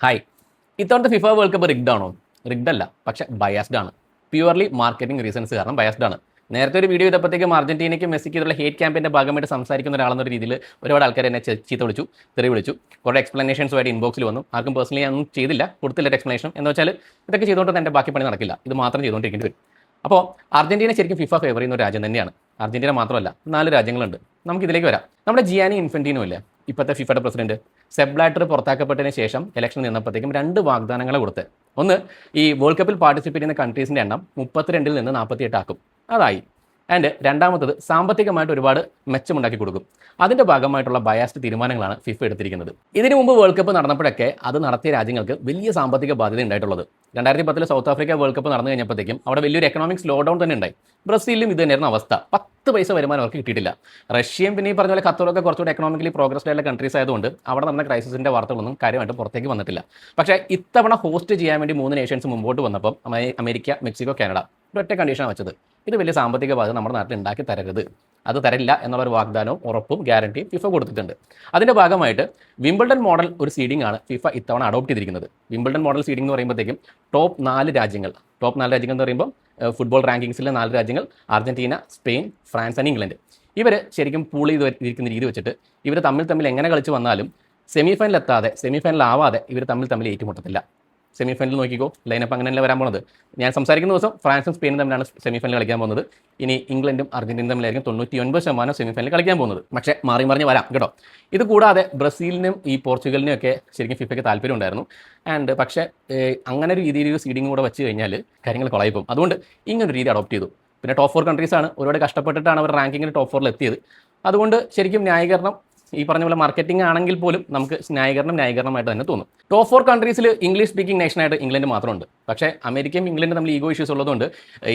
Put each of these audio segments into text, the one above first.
Hi, ഇത്തവണത്തെ FIFA world cup rigged ആണോ? Rigged അല്ല, പക്ഷെ ബയസ്ഡ് ആണ്. പ്യുവർലി മാർക്കറ്റിംഗ് റീസൺസ് കാരണം ബയസ്ഡ് ആണ്. നേരത്തെ ഒരു വീഡിയോ ചെയ്തപ്പോഴത്തേക്കും അർജന്റീനയ്ക്ക് മെസ്സിക്ക് ഇതുള്ള ഹേറ്റ് ക്യാമ്പിന്റെ ഭാഗമായിട്ട് സംസാരിക്കുന്ന ഒരാളെന്ന രീതിയിൽ ഒരുപാട് ആൾക്കാർ എന്നെ ചീത്ത വിളിച്ചു, തെറി വിളിച്ചു. കുറേ എക്സ്പ്ലനേഷൻസുമായിട്ട് ഇൻബോക്സിൽ വന്നു. ആർക്കും പേഴ്സണലി ഒന്നും ചെയ്തില്ല, കൊടുത്തില്ല എക്സ്പ്ലനേഷൻ. എന്ന് വെച്ചാൽ ഇതൊക്കെ ചെയ്തുകൊണ്ട് എൻ്റെ ബാക്കി പണി നടക്കില്ല, ഇത് മാത്രം ചെയ്തുകൊണ്ടിരിക്കേണ്ടി വരും. അപ്പോൾ അർജന്റീന ശരിക്കും ഫിഫ ഫേവർ ചെയ്യുന്ന ഒരു രാജ്യം തന്നെയാണ്. അർജന്റീന മാത്രമല്ല, 4 രാജ്യങ്ങളുണ്ട്. നമുക്ക് ഇതിലേക്ക് വരാം. നമ്മുടെ ജിയാനി ഇൻഫന്റീനോ ഇല്ലേ, ഇപ്പോഴത്തെ ഫിഫയുടെ പ്രസിഡന്റ്, സെബ് ബ്ലാറ്റർ പുറത്താക്കപ്പെട്ടതിന് ശേഷം ഇലക്ഷൻ നിന്നപ്പോഴത്തേക്കും 2 വാഗ്ദാനങ്ങൾ കൊടുത്ത്. ഒന്ന്, ഈ വേൾഡ് കപ്പിൽ പാർട്ടിസിപ്പേറ്റ് ചെയ്യുന്ന കൺട്രീസിൻ്റെ എണ്ണം 32 നിന്ന് 48 ആക്കും. അതായി. ആൻഡ് രണ്ടാമത്തത്, സാമ്പത്തികമായിട്ട് ഒരുപാട് മെച്ചമുണ്ടാക്കി കൊടുക്കും. അതിൻ്റെ ഭാഗമായിട്ടുള്ള ബയാസ്ഡ് തീരുമാനങ്ങളാണ് ഫിഫ എടുത്തിരിക്കുന്നത്. ഇതിനു മുമ്പ് വേൾഡ് കപ്പ് നടന്നപ്പോഴൊക്കെ അത് നടത്തിയ രാജ്യങ്ങൾക്ക് വലിയ സാമ്പത്തിക ബാധ്യത ഉണ്ടായിട്ടുള്ളത്. 2010 സൗത്ത് ആഫ്രിക്ക വേൾഡ് കപ്പ് നടന്നു കഴിഞ്ഞപ്പോഴത്തേക്കും അവിടെ വലിയൊരു എക്കണോമിക് സ്ലോ ഡൗൺ തന്നെ ഉണ്ടായി. ബ്രസീലിലും ഇത് തന്നെയായിരുന്നു അവസ്ഥ. 10 പൈസ വരുമാനം അവർക്ക് കിട്ടിയിട്ടില്ല. റഷ്യയും പിന്നെ ഈ പറഞ്ഞ പോലെ ഖത്തറൊക്കെ കുറച്ചുകൂടി എക്കണോമിക്കലി പ്രോഗ്രസ്ഡ് ആയിട്ടുള്ള കൺട്രീസ് ആയതുകൊണ്ട് അവിടെ നടന്ന ക്രൈസിസിൻ്റെ വാർത്തകളൊന്നും കാര്യമായിട്ട് പുറത്തേക്ക് വന്നിട്ടില്ല. പക്ഷേ ഇത്തവണ ഹോസ്റ്റ് ചെയ്യാൻ വേണ്ടി 3 നേഷൻസ് മുമ്പോട്ട് വന്നപ്പം അമേരിക്ക, മെക്സിക്കോ, കാനഡ ഒറ്റ കണ്ടീഷനാണ് വെച്ചത്. ഇത് വലിയ സാമ്പത്തിക ബാധ്യത നമ്മുടെ നാട്ടിൽ ഉണ്ടാക്കി തരരുത്, അത് തരില്ല എന്നുള്ളൊരു വാഗ്ദാനവും ഉറപ്പും ഗ്യാരണ്ടിയും ഫിഫ കൊടുത്തിട്ടുണ്ട്. അതിൻ്റെ ഭാഗമായിട്ട് വിംബിൾഡൺ മോഡൽ ഒരു സീഡിംഗ് ആണ് ഫിഫ ഇത്തവണ അഡോപ്റ്റ് ചെയ്തിരിക്കുന്നത്. വിംബിൾഡൺ മോഡൽ സീഡിംഗ് എന്ന് പറയുമ്പോഴത്തേക്കും ടോപ്പ് 4 രാജ്യങ്ങൾ എന്ന് പറയുമ്പോൾ ഫുട്ബോൾ റാങ്കിങ്സിലെ 4 രാജ്യങ്ങൾ Argentina, Spain, France and England. ഇവർ ശരിക്കും പൂൾ ചെയ്ത് ഇരിക്കുന്ന രീതി വെച്ചിട്ട് ഇവർ തമ്മിൽ എങ്ങനെ കളിച്ച് വന്നാലും സെമി ഫൈനലാവാതെ ഇവർ തമ്മിൽ ഏറ്റുമുട്ടത്തില്ല. സെമി ഫൈനൽ നോക്കിക്കോ, ലൈനപ്പ് അങ്ങനെയല്ല വരാൻ പോകുന്നത്. ഞാൻ സംസാരിക്കുന്ന ദിവസം ഫ്രാൻസും സ്പെയിനും തമ്മിലാണ് സെമി ഫൈനൽ കളിക്കാൻ പോകുന്നത്. ഇനി ഇംഗ്ലണ്ടും അർജന്റീനയും തമ്മിലായിരിക്കും 99% സെമി ഫൈനൽ കളിക്കാൻ പോകുന്നത്. പക്ഷേ മാറി വരാം കേട്ടോ. ഇത് കൂടാതെ ബ്രസീലിനും ഈ പോർച്ചുഗലിനും ഒക്കെ ശരിക്കും ഫിഫയ്ക്ക് താല്പര്യം ഉണ്ടായിരുന്നു. പക്ഷേ അങ്ങനെ ഒരു രീതിയിൽ ഒരു സീഡിങ് കൂടെ വെച്ച് കഴിഞ്ഞാൽ കാര്യങ്ങൾ കൊളായിപ്പോകും. അതുകൊണ്ട് ഇങ്ങനൊരു രീതി അഡോപ്റ്റ് ചെയ്തു. പിന്നെ ടോപ്പ് 4 കൺട്രീസാണ്, ഒരുപാട് കഷ്ടപ്പെട്ടിട്ടാണ് അവർ റാങ്കിങ്ങിൽ ടോപ്പ് 4 എത്തിയത്. അതുകൊണ്ട് ശരിക്കും ന്യായീകരണം ഈ പറഞ്ഞ പോലെ മാർക്കറ്റിംഗ് ആണെങ്കിൽ പോലും നമുക്ക് ന്യായീകരണമായിട്ട് തന്നെ തോന്നും. ടോപ്പ് 4 കൺട്രീസിൽ ഇംഗ്ലീഷ് സ്പീക്കിംഗ് നേഷനായിട്ട് ഇംഗ്ലണ്ട് മാത്രമുണ്ട്. പക്ഷേ അമേരിക്കയും ഇംഗ്ലണ്ടും തമ്മിൽ ഈഗോ ഇഷ്യൂസ് ഉള്ളതുകൊണ്ട്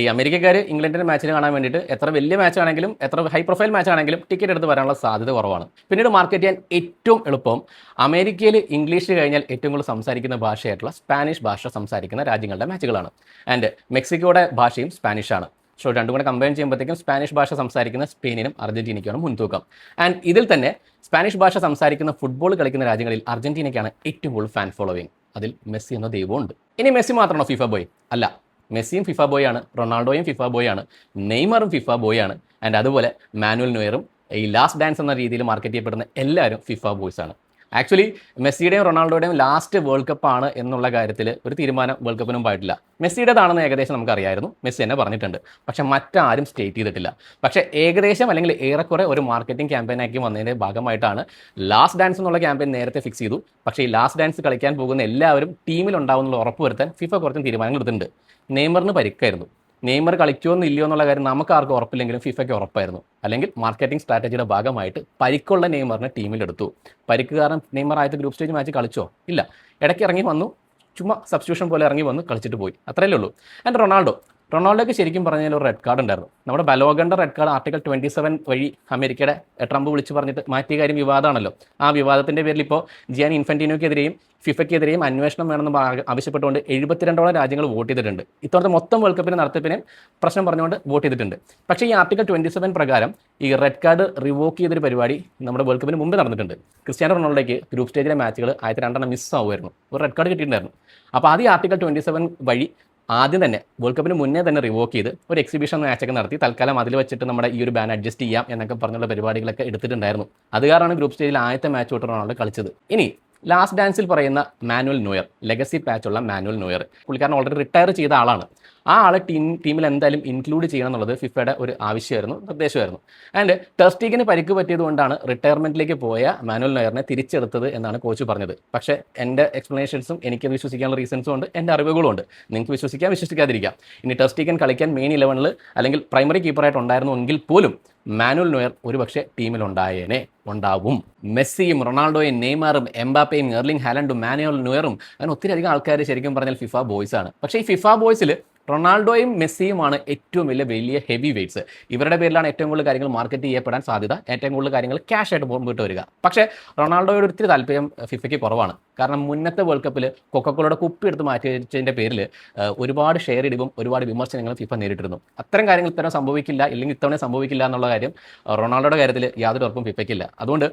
ഈ അമേരിക്കക്കാർ ഇംഗ്ലണ്ടിൻ്റെ മാച്ചിന് കാണാൻ വേണ്ടിയിട്ട് എത്ര വലിയ മാച്ച് ആണെങ്കിലും എത്ര ഹൈ പ്രൊഫൈൽ മാച്ച് ആണെങ്കിലും ടിക്കറ്റ് എടുത്ത് വരാനുള്ള സാധ്യത കുറവാണ്. പിന്നീട് മാർക്കറ്റ് ചെയ്യാൻ ഏറ്റവും എളുപ്പം അമേരിക്കയിൽ ഇംഗ്ലീഷ് കഴിഞ്ഞാൽ ഏറ്റവും കൂടുതൽ സംസാരിക്കുന്ന ഭാഷയായിട്ടുള്ള സ്പാനിഷ് ഭാഷ സംസാരിക്കുന്ന രാജ്യങ്ങളുടെ മാച്ചുകളാണ്. ആൻഡ് മെക്സിക്കോയുടെ ഭാഷയും സ്പാനിഷാണ്. സോ രണ്ടും കൂടെ കമ്പയർ ചെയ്യുമ്പോഴത്തേക്കും സ്പാനിഷ് ഭാഷ സംസാരിക്കുന്ന സ്പെയിനിനും അർജന്റീനയ്ക്കാണ് മുൻതൂക്കം. ആൻഡ് ഇതിൽ തന്നെ സ്പാനിഷ് ഭാഷ സംസാരിക്കുന്ന ഫുട്ബോൾ കളിക്കുന്ന രാജ്യങ്ങളിൽ അർജന്റീനയ്ക്കാണ് ഏറ്റവും കൂടുതൽ ഫാൻ ഫോളോവിങ്. അതിൽ മെസ്സി എന്ന ദൈവമുണ്ട്. ഇനി മെസ്സി മാത്രമാണോ ഫിഫ ബോയ്? അല്ല, മെസ്സിയും ഫിഫ ബോയ് ആണ്, റൊണാൾഡോയും ഫിഫ ബോയ് ആണ്, നെയ്മറും ഫിഫ ബോയ് ആണ്. ആൻഡ് അതുപോലെ മാനുവൽ നോയറും ഈ ലാസ്റ്റ് ഡാൻസ് എന്ന രീതിയിൽ മാർക്കറ്റ് ചെയ്യപ്പെടുന്ന എല്ലാവരും ഫിഫ ബോയ്സ് ആണ്. ആക്ച്വലി മെസ്സിയുടെയും റൊണാൾഡോയുടെയും ലാസ്റ്റ് വേൾഡ് കപ്പ് ആണ് എന്നുള്ള കാര്യത്തിൽ ഒരു തീരുമാനം വേൾഡ് കപ്പിന് മുമ്പായിട്ടില്ല. മെസ്സിയുടേതാണെന്ന് ഏകദേശം നമുക്ക് അറിയായിരുന്നു, മെസ്സി തന്നെ പറഞ്ഞിട്ടുണ്ട്. പക്ഷേ മറ്റാരും സ്റ്റേറ്റ് ചെയ്തിട്ടില്ല. പക്ഷേ ഏകദേശം അല്ലെങ്കിൽ ഏറെക്കുറെ ഒരു മാർക്കറ്റിംഗ് ക്യാമ്പയിനാക്കി വന്നതിൻ്റെ ഭാഗമായിട്ടാണ് ലാസ്റ്റ് ഡാൻസ് എന്നുള്ള ക്യാമ്പയിൻ നേരത്തെ ഫിക്സ് ചെയ്തു. പക്ഷേ ഈ ലാസ്റ്റ് ഡാൻസ് കളിക്കാൻ പോകുന്ന എല്ലാവരും ടീമിലുണ്ടാവുന്നുള്ള ഉറപ്പ് വരുത്താൻ ഫിഫ കുറച്ചും തീരുമാനങ്ങൾ എടുത്തിട്ടുണ്ട്. നെയ്മറിന് പരിക്കായിരുന്നു. നെയ്മർ കളിക്കുമോ ഇല്ലയോ എന്നുള്ള കാര്യം നമുക്ക് ആർക്കും ഉറപ്പില്ലെങ്കിലും ഫിഫയ്ക്ക് ഉറപ്പായിരുന്നു. അല്ലെങ്കിൽ മാർക്കറ്റിംഗ് സ്ട്രാറ്റജിയുടെ ഭാഗമായിട്ട് പരിക്കുള്ള നെയ്മറിനെ ടീമിലെടുത്തു. പരിക്ക് കാരണം നെയ്മർ ആദ്യത്തെ ഗ്രൂപ്പ് സ്റ്റേജ് മാച്ച് കളിച്ചോ? ഇല്ല, ഇടയ്ക്ക് ഇറങ്ങി വന്നു, ചുമ്മാ സബ്സ്റ്റിറ്റ്യൂഷൻ പോലെ ഇറങ്ങി വന്ന് കളിച്ചിട്ട് പോയി, അത്രയല്ലേ ഉള്ളൂ. ആൻഡ് റൊണാൾഡോയ്ക്ക് ശരിക്കും പറഞ്ഞാൽ ഒരു റെഡ് കാർഡ് ഉണ്ടായിരുന്നു. നമ്മുടെ ബലോഗൻ്റെ റെഡ് കാർഡ് ആർട്ടിക്കൽ 27 വഴി അമേരിക്കയുടെ ട്രംപ് വിളിച്ച് പറഞ്ഞിട്ട് മാറ്റിയ കാര്യം വിവാദമാണല്ലോ. ആ വിവാദത്തിൻ്റെ പേരിൽ ഇപ്പോൾ ജിയാനി ഇൻഫന്റീനോയ്ക്കെതിരെയും ഫിഫയ്ക്കെതിരെയും അന്വേഷണം വേണമെന്ന് ആവശ്യപ്പെട്ടുകൊണ്ട് 72 രാജ്യങ്ങൾ വോട്ട് ചെയ്തിട്ടുണ്ട്. ഇത്തവണത്തെ മൊത്തം വേൾഡ് കപ്പിന് നടത്തിപ്പിനെയും പ്രശ്നം പറഞ്ഞുകൊണ്ട് വോട്ട് ചെയ്തിട്ടുണ്ട്. പക്ഷേ ഈ ആർട്ടിക്കൽ 27 പ്രകാരം ഈ റെഡ് കാർഡ് റിവോക്ക് ചെയ്തൊരു പരിപാടി നമ്മുടെ വേൾഡ് കപ്പിന് മുമ്പ് നടന്നിട്ടുണ്ട്. ക്രിസ്ത്യാനോ റൊണാൾഡോയ്ക്ക് ഗ്രൂപ്പ് സ്റ്റേജിലെ മാച്ചുകൾ 2 മിസ്സാവുമായിരുന്നു, ഒരു റെഡ് കാർഡ് കിട്ടിയിട്ടുണ്ടായിരുന്നു. അപ്പോൾ ആദ്യം ആർട്ടിക്കൽ 27 വഴി ആദ്യം തന്നെ വേൾഡ് കപ്പിന് മുന്നേ തന്നെ റിവോക്ക് ചെയ്ത് ഒരു എക്സിബിഷൻ മാച്ചൊക്കെ നടത്തി തൽക്കാലം അതിൽ വെച്ചിട്ട് നമ്മുടെ ഈ ഒരു ബാൻ അഡ്ജസ്റ്റ് ചെയ്യാം എന്നൊക്കെ പറഞ്ഞുള്ള പരിപാടികളൊക്കെ എടുത്തിട്ടുണ്ടായിരുന്നു. അത് കാരണമാണ് ഗ്രൂപ്പ് സ്റ്റേജിൽ ആദ്യത്തെ മാച്ച് തൊട്ട് റൊണാൾഡോ കളിച്ചത്. ഇനി ലാസ്റ്റ് ഡാൻസിൽ പറയുന്ന മാനുവൽ നോയർ, ലെഗസി പാച്ചുള്ള മാനുവൽ നോയർ, പുള്ളിക്കാരൻ ഓൾറെഡി റിട്ടയർ ചെയ്ത ആളാണ്. ആ ആളെ ടീമിൽ എന്തായാലും ഇൻക്ലൂഡ് ചെയ്യണം എന്നുള്ളത് ഫിഫയുടെ ഒരു ആവശ്യമായിരുന്നു, നിർദ്ദേശമായിരുന്നു. ആൻഡ് ടെർസ്റ്റീഗന് പരിക്ക് പറ്റിയതുകൊണ്ടാണ് റിട്ടയർമെൻറ്റിലേക്ക് പോയ മാനുവൽ നോയറിനെ തിരിച്ചെടുത്തത് എന്നാണ് കോച്ച് പറഞ്ഞത്. പക്ഷേ എൻ്റെ എക്സ്പ്ലനേഷൻസും എനിക്ക് വിശ്വസിക്കാനുള്ള റീസൺസും ഉണ്ട്, എൻ്റെ അറിവുകളും ഉണ്ട്. നിങ്ങൾക്ക് വിശ്വസിക്കാതിരിക്കാം. ഇനി ടെർസ്റ്റീഗൻ കളിക്കാൻ മെയിൻ 11 അല്ലെങ്കിൽ പ്രൈമറി കീപ്പറായിട്ട് ഉണ്ടായിരുന്നുവെങ്കിൽ പോലും മാനുവൽ നോയർ ഒരുപക്ഷെ ഉണ്ടാവും. മെസ്സിയും റൊണാൾഡോയും നെയ്മറും എംബാപ്പയും എർലിംഗ് ഹാലൻഡും മാനുവൽ നോയറും അങ്ങനെ ഒത്തിരി അധികം ആൾക്കാർ ശരിക്കും പറഞ്ഞാൽ ഫിഫ ബോയ്സ് ആണ്. പക്ഷേ ഈ ഫിഫ ബോയ്സിൽ റൊണാൾഡോയും മെസ്സിയുമാണ് ഏറ്റവും വലിയ ഹെവി വെയ്റ്റ്സ്. ഇവരുടെ പേരിലാണ് ഏറ്റവും കൂടുതൽ കാര്യങ്ങൾ മാർക്കറ്റ് ചെയ്യപ്പെടാൻ സാധ്യത, ഏറ്റവും കൂടുതൽ കാര്യങ്ങൾ ക്യാഷ് ആയിട്ട് മുമ്പോട്ട് വരിക. പക്ഷേ റൊണാൾഡോയുടെ ഒത്തിരി താല്പര്യം ഫിഫയ്ക്ക് കുറവാണ്. കാരണം മുന്നത്തെ വേൾഡ് കപ്പിൽ കൊക്കക്കോളയുടെ കുപ്പി എടുത്ത് മാറ്റി വെച്ചതിൻ്റെ പേരിൽ ഒരുപാട് ഷെയർ ഇടിവും ഒരുപാട് വിമർശനങ്ങളും ഫിഫ നേരിട്ടിരുന്നു. അത്തരം കാര്യങ്ങൾ ഇത്തവണ സംഭവിക്കില്ല, ഇല്ലെങ്കിൽ ഇത്തവണ സംഭവിക്കില്ല എന്നുള്ള കാര്യം റൊണാൾഡോയുടെ കാര്യത്തിൽ യാതൊരു ഉറപ്പും ഫിഫയ്ക്കില്ല. അതുകൊണ്ട്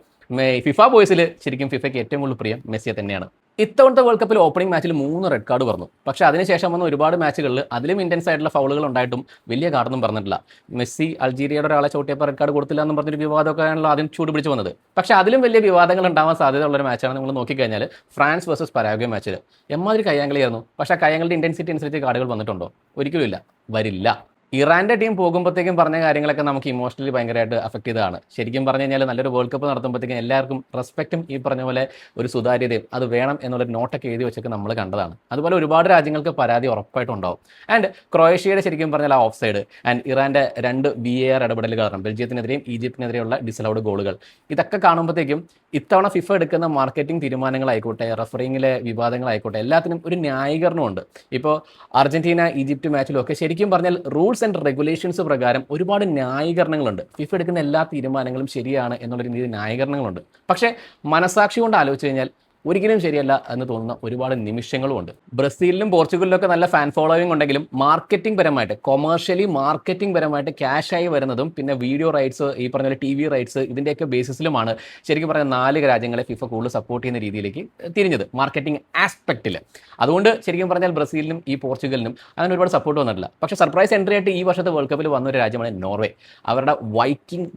ഫിഫ ബോയ്സിൽ ശരിക്കും ഫിഫയ്ക്ക് ഏറ്റവും കൂടുതൽ പ്രിയം മെസ്സിയെ തന്നെയാണ്. ഇത്തവണത്തെ വേൾഡ് കപ്പിൽ ഓപ്പണിംഗ് മാച്ചിൽ 3 റെഡ് കാർഡ് പറഞ്ഞു. പക്ഷേ അതിനുശേഷം വന്ന ഒരുപാട് മാച്ചുകളിൽ അതിലും ഇൻറ്റൻസ് ആയിട്ടുള്ള ഫൗളുകൾ ഉണ്ടായിട്ടും വലിയ കാർഡൊന്നും പറഞ്ഞിട്ടില്ല. മെസ്സി അൾജീരിയയുടെ ഒരാളെ ചവിട്ടിയപ്പോൾ റെഡ് കാർഡ് കൊടുത്തില്ല എന്ന് പറഞ്ഞൊരു വിവാദമൊക്കെ ആണല്ലോ ആദ്യം ചൂട് പിടിച്ച് വന്നത്. പക്ഷേ അതിലും വലിയ വിവാദങ്ങൾ ഉണ്ടാവാൻ സാധ്യതയുള്ളൊരു മാച്ചാണ് നിങ്ങൾ നോക്കിക്കഴിഞ്ഞാൽ ഫ്രാൻസ് വേഴ്സസ് പരാഗ്വേ മാച്ചിൽ. എമ്മാതിരി കയ്യാങ്കളിയായിരുന്നു. പക്ഷേ ആ കയ്യാങ്കളുടെ ഇൻറ്റൻസിറ്റി അനുസരിച്ച് കാർഡുകൾ വന്നിട്ടുണ്ടോ? ഒരിക്കലും ഇല്ല, വരില്ല. ഇറാൻ്റെ ടീം പോകുമ്പോഴത്തേക്കും പറഞ്ഞ കാര്യങ്ങളൊക്കെ നമുക്ക് ഇമോഷണലി ഭയങ്കരമായിട്ട് അഫക്റ്റ് ചെയ്തതാണ്. ശരിക്കും പറഞ്ഞു കഴിഞ്ഞാൽ നല്ലൊരു വേൾഡ് കപ്പ് നടത്തുമ്പോഴത്തേക്കും എല്ലാവർക്കും റെസ്പെക്റ്റും ഈ പറഞ്ഞ പോലെ ഒരു സുതാര്യതയും അത് വേണം എന്നുള്ളൊരു നോട്ടൊക്കെ എഴുതി വെച്ചൊക്കെ നമ്മൾ കണ്ടതാണ്. അതുപോലെ ഒരുപാട് രാജ്യങ്ങൾക്ക് പരാതി ഉറപ്പായിട്ടും ഉണ്ടാവും. ആൻഡ് ക്രൊയേഷ്യയുടെ ശരിക്കും പറഞ്ഞാൽ ആ ഓഫ് സൈഡ് ആൻഡ് ഇറാൻ്റെ 2 VAR ഇടപെടൽ കാരണം ബെൽജിയത്തിനെതിരെയും ഈജിപ്തിനെതിരെയുള്ള ഡിസലൗഡ് ഗോളുകൾ ഇതൊക്കെ കാണുമ്പോഴത്തേക്കും ഇത്തവണ ഫിഫ എടുക്കുന്ന മാർക്കറ്റിംഗ് തീരുമാനങ്ങളായിക്കോട്ടെ, റഫറിങ്ങിലെ വിവാദങ്ങളായിക്കോട്ടെ, എല്ലാത്തിനും ഒരു ന്യായീകരണമുണ്ട്. ഇപ്പോൾ അർജന്റീന ഈജിപ്റ്റ് മാച്ചിലൊക്കെ ശരിക്കും പറഞ്ഞാൽ റൂൾസ് ആൻഡ് റെഗുലേഷൻസ് പ്രകാരം ഒരുപാട് ന്യായീകരണങ്ങളുണ്ട്. ഫിഫ എടുക്കുന്ന എല്ലാ തീരുമാനങ്ങളും ശരിയാണ് എന്നുള്ള രീതിയിൽ ന്യായീകരണങ്ങളുണ്ട്. പക്ഷേ മനസാക്ഷി കൊണ്ട് ആലോചിച്ച് കഴിഞ്ഞാൽ ഒരിക്കലും ശരിയല്ല എന്ന് തോന്നുന്ന ഒരുപാട് നിമിഷങ്ങളുമുണ്ട്. ബ്രസീലിലും പോർച്ചുഗലിലൊക്കെ നല്ല ഫാൻ ഫോളോവിംഗ് ഉണ്ടെങ്കിലും മാർക്കറ്റിംഗ് പരമായിട്ട് കൊമേഴ്ഷ്യലി മാർക്കറ്റിംഗ് പരമായിട്ട് ക്യാഷായി വരുന്നതും പിന്നെ വീഡിയോ റൈറ്റ്സ് ഈ പറഞ്ഞ TV റൈറ്റ്സ് ഇതിൻ്റെയൊക്കെ ബേസിസിലുമാണ് ശരിക്കും പറഞ്ഞാൽ 4 രാജ്യങ്ങളെ ഫിഫ കൂടുതൽ സപ്പോർട്ട് ചെയ്യുന്ന രീതിയിലേക്ക് തിരിഞ്ഞത് മാർക്കറ്റിംഗ് ആസ്പെക്റ്റിൽ. അതുകൊണ്ട് ശരിക്കും പറഞ്ഞാൽ ബ്രസീലിനും ഈ പോർച്ചുഗലിനും അങ്ങനെ ഒരുപാട് സപ്പോർട്ട് വന്നിട്ടില്ല. പക്ഷേ സർപ്രൈസ് എൻട്രി ആയിട്ട് ഈ വർഷത്തെ വേൾഡ് കപ്പിൽ വന്ന ഒരു രാജ്യമാണ് നോർവേ. അവരുടെ വൈക്കിംഗ്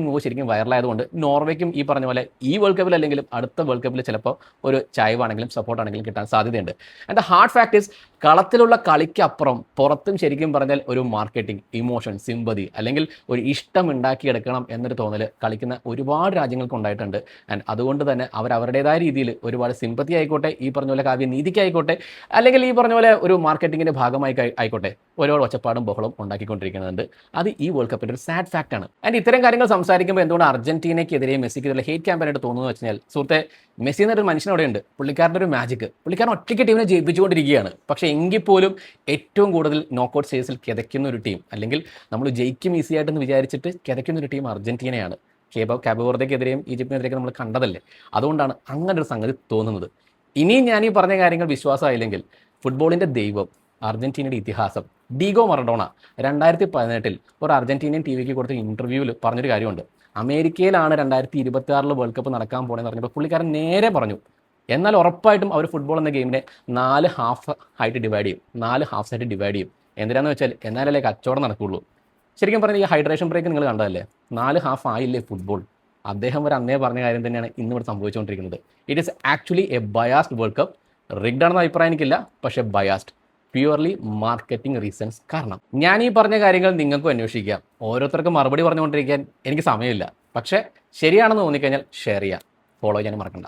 മൂവ് ശരിക്കും വൈറലായതുകൊണ്ട് നോർവേക്കും ഈ പറഞ്ഞ പോലെ ഈ വേൾഡ് കപ്പിൽ അല്ലെങ്കിലും അടുത്ത വേൾഡ് കപ്പിൽ ചിലപ്പോൾ ഒരു ചായ്വാണെങ്കിലും സപ്പോർട്ടാണെങ്കിലും കിട്ടാൻ സാധ്യതയുണ്ട്. And the hard fact is കളത്തിലുള്ള കളിക്കപ്പുറം പുറത്തും ശരിക്കും പറഞ്ഞാൽ ഒരു മാർക്കറ്റിംഗ്, ഇമോഷൻ, സിമ്പതി അല്ലെങ്കിൽ ഒരു ഇഷ്ടം ഉണ്ടാക്കിയെടുക്കണം എന്നൊരു തോന്നൽ കളിക്കുന്ന ഒരുപാട് രാജ്യങ്ങൾക്ക് ഉണ്ടായിട്ടുണ്ട്. ആൻഡ് അതുകൊണ്ട് തന്നെ അവരവരുടേതായ രീതിയിൽ ഒരുപാട് സിമ്പതി ആയിക്കോട്ടെ, ഈ പറഞ്ഞ പോലെ കാവ്യനീതിക്കായിക്കോട്ടെ, അല്ലെങ്കിൽ ഈ പറഞ്ഞ പോലെ ഒരു മാർക്കറ്റിങ്ങിൻ്റെ ഭാഗമായി ആയിക്കോട്ടെ ഒരുപാട് ഒച്ചപ്പാടും ബഹളവും ഉണ്ടാക്കിക്കൊണ്ടിരിക്കുന്നുണ്ട്. അത് ഈ വേൾഡ് കപ്പിൻ്റെ ഒരു സാഡ് ഫാക്റ്റാണ്. ആൻഡ് ഇത്തരം കാര്യങ്ങൾ സംസാരിക്കുമ്പോൾ എന്തുകൊണ്ട് അർജന്റീനയ്ക്കെതിരെ മെസ്സിക്കെതിരെ ഹേറ്റ് ക്യാമ്പയിനായിട്ട് തോന്നുന്നു വെച്ച് കഴിഞ്ഞാൽ, സുഹൃത്തെ, മെസ്സി എന്നൊരു മനുഷ്യനോടെയുണ്ട്. പുള്ളിക്കാരൻ്റെ ഒരു മാജിക്ക്. പുള്ളിക്കാരൻ ഒറ്റയ്ക്ക് ടീമിനെ ജയിപ്പിച്ചുകൊണ്ടിരിക്കുകയാണ്. പക്ഷേ എങ്കിൽ പോലും ഏറ്റവും കൂടുതൽ നോക്കൗട്ട് സ്റ്റേജിൽ കിതയ്ക്കുന്ന ഒരു ടീം, അല്ലെങ്കിൽ നമ്മൾ ജയിക്കും ഈസി ആയിട്ടെന്ന് വിചാരിച്ചിട്ട് കിതയ്ക്കുന്ന ഒരു ടീം അർജന്റീനയാണ്. കാബോ വെർദെക്കെതിരെയും ഈജിപ്തിനെതിരെയൊക്കെ നമ്മൾ കണ്ടതല്ലേ. അതുകൊണ്ടാണ് അങ്ങനെ ഒരു സംഗതി തോന്നുന്നത്. ഇനിയും ഞാൻ ഈ പറഞ്ഞ കാര്യങ്ങൾ വിശ്വാസമായില്ലെങ്കിൽ ഫുട്ബോളിൻ്റെ ദൈവം, അർജന്റീനയുടെ ഇതിഹാസം ഡീഗോ മറഡോണ 2018 ഒരു അർജന്റീനിയൻ TV കൊടുത്ത ഇൻ്റർവ്യൂവിൽ പറഞ്ഞൊരു കാര്യമുണ്ട്. അമേരിക്കയിലാണ് 2026 വേൾഡ് കപ്പ് നടക്കാൻ പോകണമെന്ന് പറഞ്ഞപ്പോൾ പുള്ളിക്കാരൻ നേരെ പറഞ്ഞു, എന്നാൽ ഉറപ്പായിട്ടും അവർ ഫുട്ബോൾ എന്ന ഗെയിമിനെ 4 ഹാഫ് ആയിട്ട് ഡിവൈഡ് ചെയ്യും, 4 ഹാഫ്സ് ആയിട്ട് ഡിവൈഡ് ചെയ്യും. എന്തിനാന്ന് വെച്ചാൽ എന്നാലല്ലേ കച്ചവടം നടക്കുകയുള്ളൂ. ശരിക്കും പറഞ്ഞാൽ ഈ ഹൈഡ്രേഷൻ ബ്രേക്ക് നിങ്ങൾ കണ്ടതല്ലേ, 4 ഹാഫ് ആയില്ലേ ഫുട്ബോൾ. അദ്ദേഹം ഒരു അന്നേ പറഞ്ഞ കാര്യം തന്നെയാണ് ഇന്നിവിടെ സംഭവിച്ചുകൊണ്ടിരിക്കുന്നത്. It is actually A biased world cup. Rigged ആണെന്ന് അഭിപ്രായം എനിക്കില്ല, പക്ഷേ ബയാസ്ഡ്, പ്യുവർലി മാർക്കറ്റിംഗ് റീസൺസ് കാരണം. ഞാൻ ഈ പറഞ്ഞ കാര്യങ്ങൾ നിങ്ങൾക്കും അന്വേഷിക്കാം. ഓരോരുത്തർക്കും മറുപടി പറഞ്ഞുകൊണ്ടിരിക്കാൻ എനിക്ക് സമയമില്ല. പക്ഷേ ശരിയാണെന്ന് തോന്നിക്കഴിഞ്ഞാൽ ഷെയർ ചെയ്യാം, ഫോളോ ചെയ്യാനും മറക്കണ്ട.